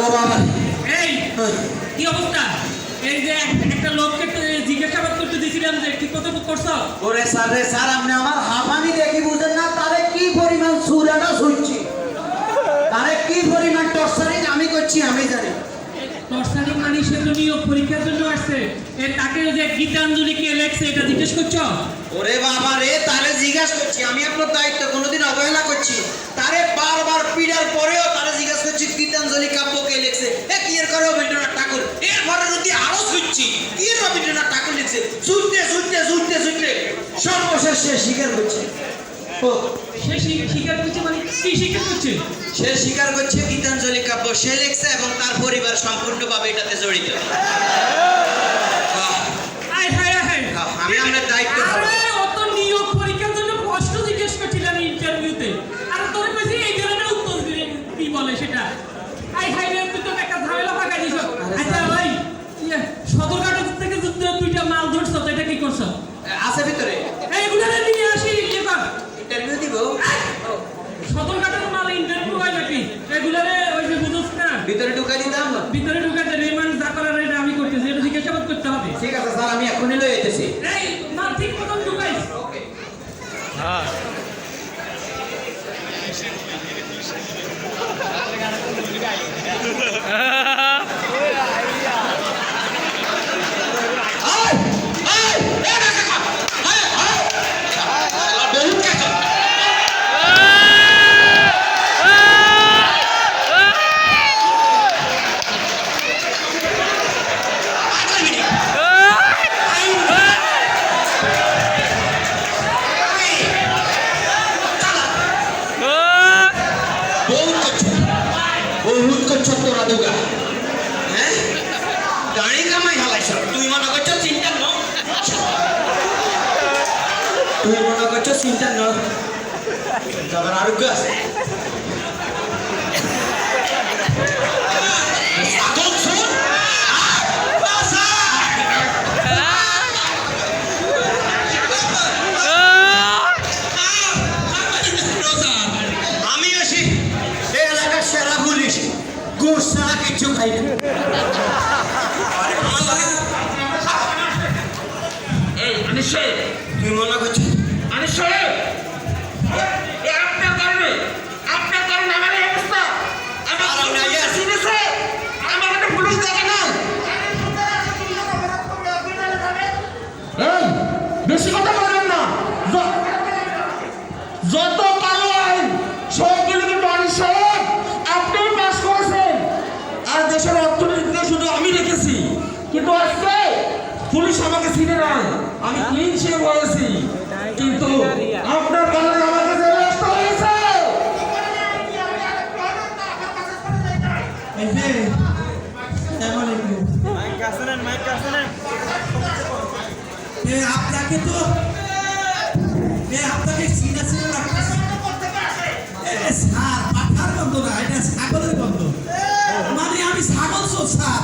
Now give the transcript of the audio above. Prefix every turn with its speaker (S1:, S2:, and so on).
S1: ও বাবা
S2: এই কি অবস্থা? এই যে একটা লোককে জিজ্ঞাসাবাদ করতে দিয়েছিলাম যে ঠিক কত করছো?
S1: ওরে স্যার রে স্যার, আপনি আমার হাঁপানি দেখি বুঝেন না, তারে কি পরিমাণ সুরাটা শুনছি, তারে কি পরিমাণ টর্চারিং আমি করছি আমি জানি।
S2: টর্চারিং মানে সে তো নিয়োগ পরীক্ষার জন্য আসছে, তাকে যে গীতাঞ্জলি কে লেখছে এটা জিজ্ঞেস করছো?
S1: ওরে বাবা রে, তারে জিজ্ঞাসা করছি আমি, আপনার দায়িত্ব কোনোদিন অবহেলা করছি? তারে বারবার পিড়ার পরেও তারে জিজ্ঞাসা করছি গীতাঞ্জলি কাব্য কে লিখছে, কি এর করে রবীন্দ্রনাথ ঠাকুর। এরপরে যদি আরো শুনছি কি রবীন্দ্রনাথ ঠাকুর লিখছে, শুনতে শুনতে শুনতে শুনতে সর্বশেষ সে স্বীকার করছে।
S2: সে স্বীকার করছে মানে কি স্বীকার করছে?
S1: সে স্বীকার করছে গীতাঞ্জলি কাব্য সে লিখছে এবং তার পরিবার সম্পূর্ণভাবে এটাতে জড়িত। আমি আমার দায়িত্ব
S2: অত নিয়োগ পরীক্ষার জন্য প্রশ্ন জিজ্ঞেস করছিলাম ইন্টারভিউতে, আর তোর কাছে এই ধরনের উত্তর দিলে কি বলে সেটা? তুই তো একটা ঝামেলা ফাঁকা দিস। আচ্ছা ভাই, সদরঘাট থেকে দুইটা মাল ধরছো, তো এটা কি করছো?
S1: আছে ভিতরে
S2: এইগুলো নিয়ে আসি এবার
S1: ইন্টারভিউ দিব।
S2: সদরঘাটের মাল ইন্টারভিউ হয় নাকি? এগুলারে ওই যে বুঝছ না
S1: ভিতরে ঢুকাই দিতাম।
S2: ভিতরে ঢুকাতে রিমান্ড যা করার এটা আমি করতেছি, এটা জিজ্ঞাসাবাদ করতে হবে।
S1: ঠিক আছে স্যার, আমি এখনই লয়ে যেতেছি।
S2: এই মাল ঠিক মতন ঢুকাইস।
S1: ওকে।
S3: হ্যাঁ
S1: বহুত করছো তোরা দুগা, হ্যাঁ গাড়ি কামাই হালাইছ। তুই মনে করছো চিন্তা ন, তুই মনে করছো চিন্তা ন, যাবার আরোগ্য আছে। আমি আসি এই এলাকার সেরা পুলিশ, গোস ছাড়া কিছু খাই না। তুই মনে করছিস
S4: বেশি কথা বলেন না, যত কালো আইন সবগুলো কিন্তু অনিশ্চয় আপনি পাস করেছেন, আর দেশের অর্থনীতিতে শুধু আমি রেখেছি, কিন্তু আজকে পুলিশ আমাকে চিনে নাই, আমি ক্লিন শেভ হয়েছি, কিন্তু আপনার কারণে আমাকে যে ব্যস্ত হয়েছে।
S5: আপনাকে তো আপনাকে চিনা চিনা লাগতেছে। স্যার পাঠার গন্ধ না, এটা ছাগলের গন্ধ। মানে আমি ছাগল সব স্যার।